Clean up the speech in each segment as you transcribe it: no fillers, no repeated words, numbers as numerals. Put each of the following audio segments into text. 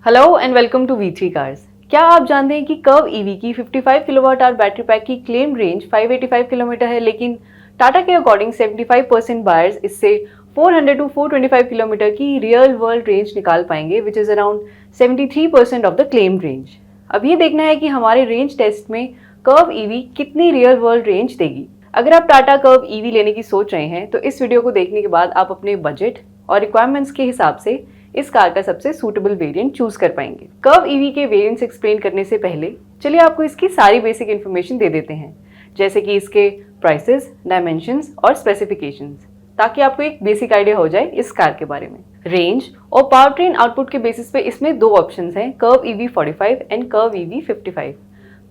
Hello and welcome to V3 cars. क्या आप जानते हैं कि कर्व ईवी की 55 किलोवाट आवर बैटरी पैक की क्लेम रेंज 585 किलोमीटर है, लेकिन टाटा के अकॉर्डिंग 75% बायर्स इससे 400 टू 425 किलोमीटर की रियल वर्ल्ड रेंज निकाल पाएंगे, which is around 73% of the claim range. अब ये देखना है कि हमारे रेंज टेस्ट में कर्व ईवी कितनी रियल वर्ल्ड रेंज देगी। अगर आप टाटा कर्व ईवी लेने की सोच रहे हैं तो इस वीडियो को देखने के बाद आप अपने बजट और रिक्वायरमेंट्स के हिसाब से इस कार का सबसे सूटेबल वेरिएंट चूज कर पाएंगे। कर्व ईवी के वेरिएंट्स एक्सप्लेन करने से पहले चलिए आपको इसकी सारी बेसिक इन्फॉर्मेशन दे देते हैं, जैसे कि इसके प्राइसेस, डायमेंशंस और स्पेसिफिकेशंस, ताकि आपको एक बेसिक आइडिया हो जाए इस कार के बारे में। रेंज और पावर ट्रेन आउटपुट के बेसिस पे इसमें दो ऑप्शंस हैं, Curvv EV 45 and curve EV 55।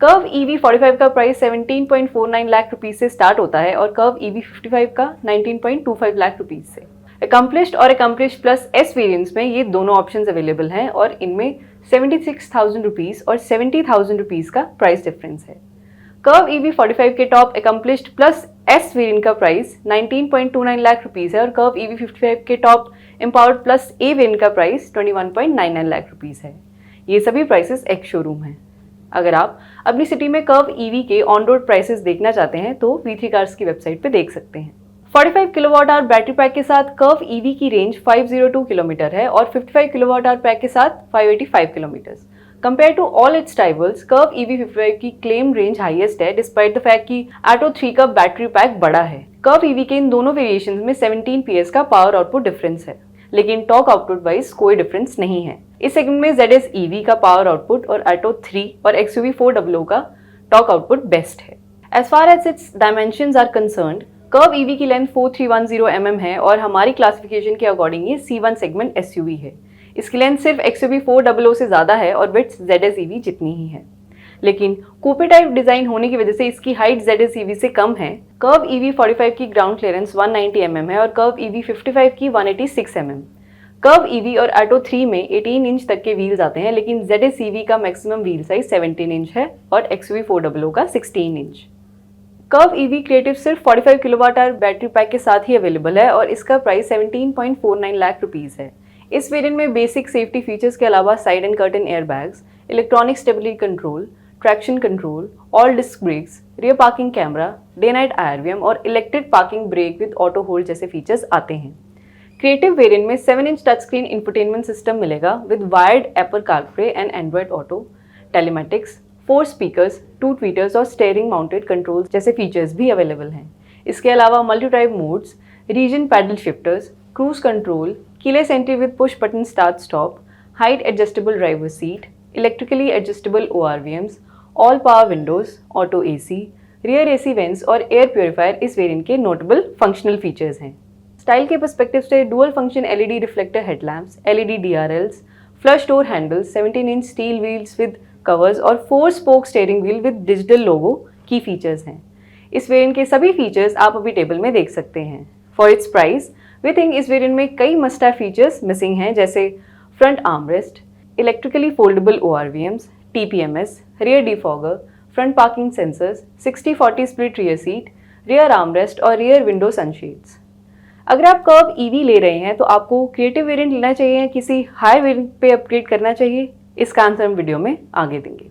Curvv EV 45 का प्राइस 17.49 लाख रुपीज से स्टार्ट होता है और कर्व ईवी 55 का 19.25 लाख रुपीज से। अकम्प्लिश्ड और अकम्प्लिश्ड प्लस एस वेरिएंट्स में ये दोनों ऑप्शंस अवेलेबल हैं और इनमें 76,000 रुपीज और 70,000 रुपीज का प्राइस डिफरेंस है। कर्व ईवी 45 के top accomplished plus S variant का प्राइस 19.29 लाख रुपीज है और कर्व ईवी 55 के top empowered plus A variant का प्राइस 21.99 लाख रुपीज है। ये सभी प्राइसेस एक्स शोरूम हैं। अगर आप अपनी सिटी में कर्व ईवी के ऑन रोड प्राइसेस देखना चाहते हैं तो V3 कार्स की वेबसाइट पे देख सकते हैं। 45 किलोवाट आवर बैटरी पैक के साथ कर्व ईवी की रेंज 502 किलोमीटर है और 55 किलोवाट आवर पैक के साथ 585 kilometre. Compare to all its rivals, Curvv EV 55 की क्लेम रेंज हाईएस्ट है, डिस्पाइट द फैक्ट कि एटो 3 का बैटरी पैक बड़ा है। कर्व ईवी के इन दोनों वेरिएशंस में 17 PS का पावर आउटपुट डिफरेंस है, लेकिन टॉर्क आउटपुट वाइज कोई डिफरेंस नहीं है। इस सेगमेंट में ZS EV का पावर आउटपुट और एटो 3 और XUV 400 का टॉर्क आउटपुट बेस्ट है। As far as its dimensions are concerned, Curvv EV की लेंथ 4310 mm है और हमारी क्लासिफिकेशन के अकॉर्डिंग ये C1 सेगमेंट SUV है। इसकी लेंथ सिर्फ XUV 400 से ज़्यादा है और विड्थ ZS EV जितनी ही है, लेकिन कूपे टाइप डिज़ाइन होने की वजह से इसकी हाइट ZS EV से कम है। कर्व ईवी 45 की ग्राउंड क्लियरेंस 190 mm है और कर्व ईवी 55 की 186 mm। कर्व ईवी और एटो 3 में 18 इंच तक के व्हील्स आते हैं, लेकिन ZS EV का मैक्सिमम व्हील साइज 17 इंच है और XUV 400 का 16 इंच। कर्व ईवी क्रिएटिव सिर्फ 45 किलोवाट आवर बैटरी पैक के साथ ही अवेलेबल है और इसका प्राइस 17.49 लाख रुपीस है। इस वेरिएंट में बेसिक सेफ्टी फीचर्स के अलावा side and curtain airbags, electronic stability control, traction control, all disc brakes, rear parking camera, day night IRVM और electric parking brake with auto hold जैसे फीचर्स आते हैं। Creative variant में 7 inch touch screen infotainment system मिलेगा with wired Apple CarPlay and Android Auto, telematics, 4 speakers, 2 tweeters और steering mounted controls जैसे features भी available हैं। इसके अलावा multi drive modes, reason pedal shifters, cruise control, keyless entry with push button start stop, height adjustable driver seat, electrically adjustable ORVMs, all power windows, auto AC, rear AC vents और air purifier इस variant के notable functional features हैं। Style के perspective से dual function LED reflector headlamps, LED DRLs, flush door handles, 17 inch steel wheels with covers और 4 spoke steering wheel with digital logo की features हैं। इस वेरिएंट के सभी फीचर्स आप अभी टेबल में देख सकते हैं। For its price we think इस वेरिएंट में कई मस्ट हैव फीचर्स मिसिंग हैं, जैसे front armrest, electrically foldable ORVMs, TPMS, rear defogger, front parking sensors, 60-40 split rear seat, rear armrest और रियर विंडो सनशेड्स। अगर आप कर्व ईवी ले रहे हैं तो आपको क्रिएटिव वेरिएंट लेना चाहिए या किसी हाई वेरिएंट पे अपग्रेड करना चाहिए, इसका आंसर हम वीडियो में आगे देंगे।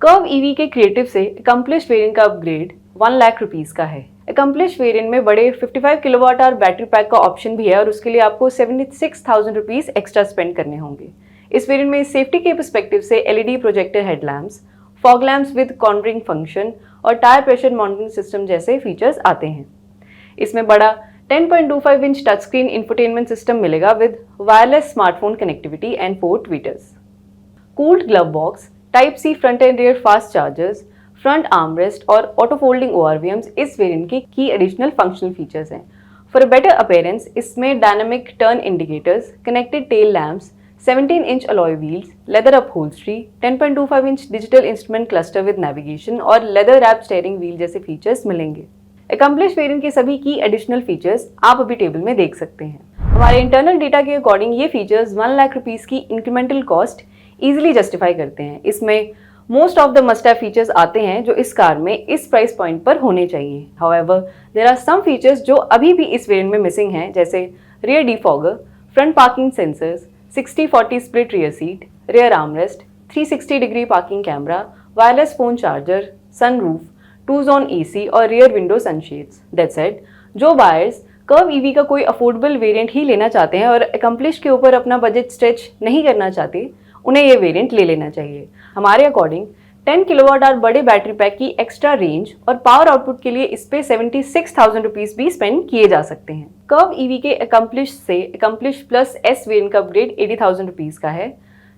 कर्व ईवी के क्रिएटिव से अकम्प्लिश्ड वेरिएंट का अपग्रेड 1 लाख रुपीस का है। अकम्प्लिश्ड वेरिएंट में बड़े 55 किलोवाट आवर बैटरी पैक का ऑप्शन भी है और उसके लिए आपको 76,000 रुपीस एक्स्ट्रा स्पेंड करने होंगे। इस वेरिएंट में सेफ्टी के पर्सपेक्टिव से LED projector headlamps, fog lamps with cornering function और टायर प्रेशर मॉनिटरिंग सिस्टम जैसे फीचर्स आते हैं। इसमें बड़ा 10.25 inch touch screen infotainment system मिलेगा with wireless smartphone connectivity and 4 tweeters. Cooled glove box, type C front and rear fast chargers, front armrest और auto folding ORVMs इस variant के की एडिशनल फंक्शनल फीचर्स हैं। फॉर अ बेटर अपीयरेंस इसमें dynamic turn indicators, connected tail lamps, 17 inch alloy wheels, leather upholstery, 10.25 inch digital instrument cluster with navigation और leather wrap steering wheel जैसे features मिलेंगे। Accomplished variant के सभी की additional features आप अभी टेबल में देख सकते हैं। हमारे इंटरनल डेटा के अकॉर्डिंग ये फीचर्स 1 लाख रुपीस की इंक्रीमेंटल कॉस्ट इजीली जस्टिफाई करते हैं। इसमें most of the must have features आते हैं जो इस कार में इस प्राइस पॉइंट पर होने चाहिए। However there are some features जो अभी भी इस वेरिएंट में मिसिंग हैं, जैसे rear defogger, front parking sensors, 60-40 split rear seat, rear armrest, 360 degree parking camera, wireless phone charger, sunroof, 2 zone AC और rear window sunshades. That's it. जो buyers Curvv EV का कोई अफोर्डेबल वेरिएंट ही लेना चाहते हैं और अकम्प्लिश के ऊपर अपना बजट स्ट्रेच नहीं करना चाहते, उन्हें ये वेरिएंट ले लेना चाहिए। हमारे अकॉर्डिंग 10 किलोवाट आवर बड़े बैटरी पैक की एक्स्ट्रा रेंज और पावर आउटपुट के लिए इस पे 76,000 रुपीज भी स्पेंड किए जा सकते हैं। कर्व ईवी के अकम्प्लिश से अकम्प्लिश प्लस एस वेरिएंट का अपग्रेड 80,000 रुपीज का है।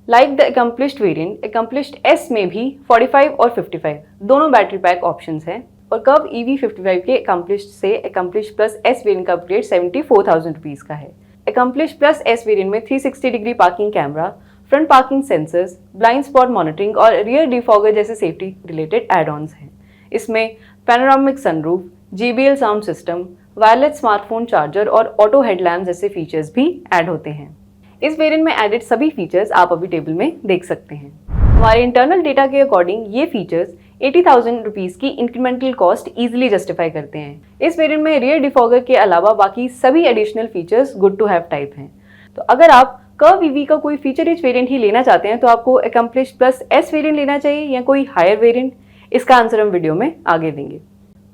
Like the accomplished variant, accomplished S में भी 45 और 55 दोनों बैटरी पैक ऑप्शंस हैं और कर्व ईवी 55 के अकम्प्लिश्ड से अकम्प्लिश्ड प्लस एस वेरिएंट का अपग्रेड 74,000 रुपीज का है। अकम्प्लिश्ड प्लस एस वेरिएंट में 360 degree parking camera, front parking sensors, blind spot monitoring और रियर डिफॉगर जैसे सेफ्टी रिलेटेड एड-ऑन्स हैं। इसमें panoramic sunroof, JBL sound system, wireless smartphone charger और auto headlamp जैसे फीचर्स भी ऐड होते हैं। इस वेरिएंट में एडेड सभी फीचर्स आप अभी टेबल में देख सकते हैं। हमारे इंटरनल डेटा के अकॉर्डिंग ये फीचर्स 80,000 रुपीज़ की इंक्रीमेंटल कॉस्ट ईजिली जस्टिफाई करते हैं। इस वेरिएंट में रियर डिफॉगर के अलावा बाकी सभी additional features good to have type हैं। तो अगर आप कर्व ईवी का कोई फीचर रिच वेरिएंट ही लेना चाहते हैं तो आपको अकम्प्लिश प्लस एस वेरिएंट लेना चाहिए या कोई हायर वेरिएंट, इसका आंसर हम वीडियो में आगे देंगे।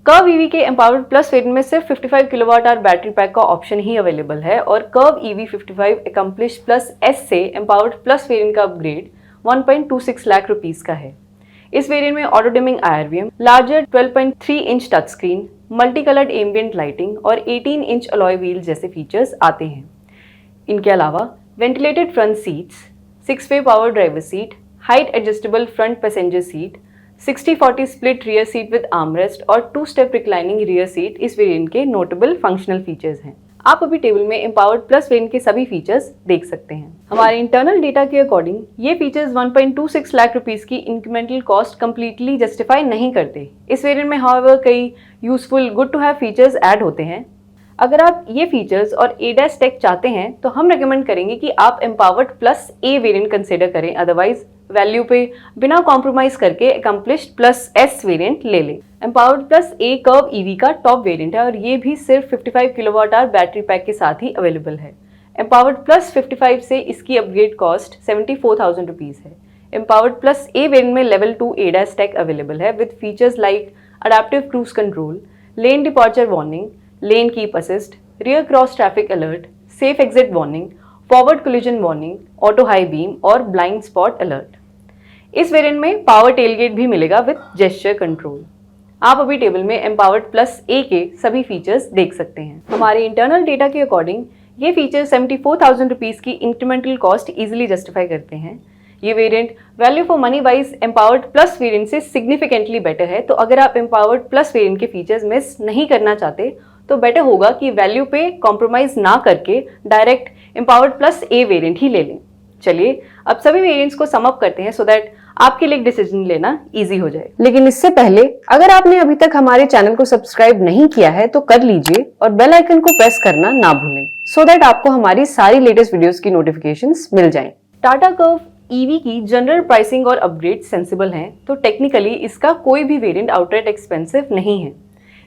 कर्व ईवी के एम्पावर्ड प्लस वेरिएंट में सिर्फ 55 किलोवाट आवर बैटरी पैक का ऑप्शन ही अवेलेबल है और curve EV 55 accomplish plus S से एम्पावर्ड प्लस वेरिएंट का अपग्रेड 1.26 लाख रुपीस का है। इस वेरिएंट में auto dimming IRVM, larger 12.3 inch touch screen, multi coloured ambient lighting और 18 इंच अलॉय व्हील जैसे फीचर्स आते हैं। इनके अलावा ventilated front seats, 6-way power driver seat, height adjustable front passenger seat, 60-40 split rear seat with armrest और 2-स्टेप reclining rear seat इस variant के notable functional features हैं। आप अभी टेबल में एम्पावर्ड प्लस वेरिएंट के सभी फीचर्स देख सकते हैं। हमारे इंटरनल डेटा के अकॉर्डिंग ये फीचर्स 1.26 लाख रुपीस की इंक्रीमेंटल कॉस्ट कंप्लीटली जस्टिफाई नहीं करते। इस वेरिएंट में हाउएवर कई useful good to have features add होते हैं। अगर आप ये फीचर्स और ADAS टेक चाहते हैं तो हम रेकमेंड करेंगे कि आप empowered plus A variant consider करें, अदरवाइज वैल्यू पे बिना कॉम्प्रोमाइज करके अकम्प्लिश्ड प्लस एस वेरिएंट ले लें। एम्पावर्ड प्लस ए कर्व ईवी का टॉप वेरिएंट है और ये भी सिर्फ 55 किलोवाट आवर बैटरी पैक के साथ ही अवेलेबल है। एम्पावर्ड प्लस 55 से इसकी अपग्रेड कॉस्ट 74,000 रुपीज़ है। एम्पावर्ड प्लस ए वेरिएंट में लेवल 2 ADAS टेक अवेलेबल है with features like adaptive cruise control, lane departure warning, lane keep assist, rear cross traffic alert, safe exit warning, forward collision warning, auto high beam और blind spot alert. इस variant में power tailgate भी मिलेगा with gesture control. आप अभी table में empowered plus ए के सभी फीचर्स देख सकते हैं। हमारे इंटरनल डेटा के अकॉर्डिंग ये फीचर्स 74,000 रुपीज़ की इंक्रीमेंटल कॉस्ट ईजिली जस्टिफाई करते हैं। ये variant value for money wise empowered plus variant से सिग्निफिकेंटली बेटर है। तो अगर आप एम्पावर्ड प्लस वेरिएंट के फीचर्स मिस नहीं करना चाहते तो बेटर होगा कि वैल्यू पे कॉम्प्रोमाइज ना करके direct empowered plus A variant ही ले लें। चलिए अब सभी वेरिएंट्स को सम अप करते हैं सो दैट आपके लिए डिसीजन लेना इजी हो जाए। लेकिन इससे पहले अगर आपने अभी तक हमारे चैनल को सब्सक्राइब नहीं किया है तो कर लीजिए और बेल आइकन को प्रेस करना ना भूलें सो दैट आपको हमारी सारी लेटेस्ट वीडियोस की नोटिफिकेशंस मिल जाएं। टाटा कर्व ईवी की जनरल प्राइसिंग और अपग्रेड सेंसिबल हैं तो टेक्निकली इसका कोई भी वेरिएंट आउटराइट एक्सपेंसिव नहीं है।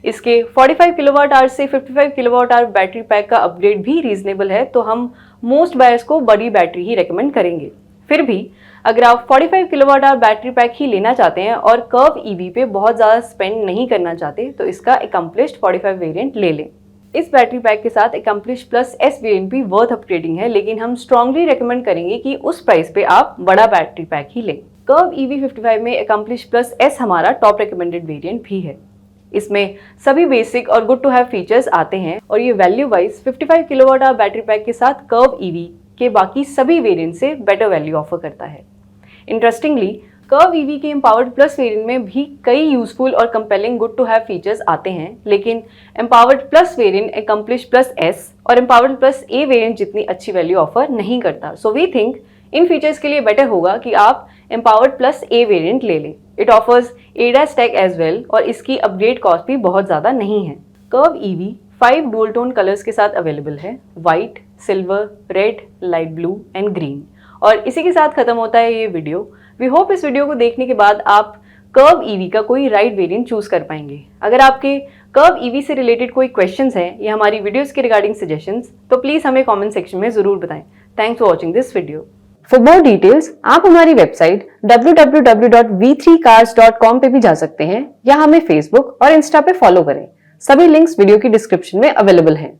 इसके 45 किलोवाट आवर से 55 किलोवाट आवर बैटरी पैक का अपग्रेड भी रीजनेबल है तो हम मोस्ट बायर्स को बड़ी बैटरी ही रेकमेंड करेंगे। फिर भी अगर आप 45 किलोवाट आवर बैटरी पैक ही लेना चाहते हैं और कर्व ईवी पे बहुत ज़्यादा स्पेंड नहीं करना चाहते तो इसका अकम्प्लिश्ड 45 वेरिएंट ले लें। इस बैटरी पैक के साथ अकम्प्लिश्ड प्लस एस वेरिएंट भी वर्थ अपग्रेडिंग है, लेकिन हम स्ट्रांगली रेकमेंड करेंगे कि उस प्राइस पे आप बड़ा बैटरी पैक ही लें। कर्व ईवी 55 में अकम्प्लिश्ड प्लस एस हमारा टॉप रिकमेंडेड वेरिएंट भी है। इसमें सभी बेसिक और गुड टू हैव फीचर्स आते हैं और ये value wise 55 kilowatt hour battery pack के साथ कर्व ईवी के बाकी सभी वेरिएंट से बेटर वैल्यू ऑफर करता है। इंटरेस्टिंगली कर्व ईवी के एम्पावर्ड प्लस वेरिएंट में भी कई यूजफुल और compelling good to have features आते हैं, लेकिन Empowered plus variant Accomplished plus S और एम्पावर्ड प्लस ए वेरिएंट जितनी अच्छी वैल्यू ऑफर नहीं करता। सो वी थिंक इन फीचर्स के लिए बेटर होगा कि आप एम्पावर्ड प्लस ए वेरिएंट ले लें। It offers ADAS tech as well और इसकी अपग्रेड कॉस्ट भी बहुत ज़्यादा नहीं है। Curvv EV 5 dual tone colours के साथ अवेलेबल है, white, silver, red, light blue and green. और इसी के साथ खत्म होता है ये वीडियो। वी होप इस वीडियो को देखने के बाद आप कर्व ईवी का कोई राइट वेरिएंट चूज कर पाएंगे। अगर आपके कर्व ईवी से रिलेटेड कोई क्वेश्चंस हैं या हमारी वीडियोस के रिगार्डिंग सजेशंस तो प्लीज़ हमें कमेंट सेक्शन में ज़रूर बताएं। Thanks for watching this video. For more details आप हमारी वेबसाइट www.v3cars.com पे भी जा सकते हैं या हमें फेसबुक और इंस्टा पे फॉलो करें। सभी लिंक्स वीडियो की डिस्क्रिप्शन में अवेलेबल हैं।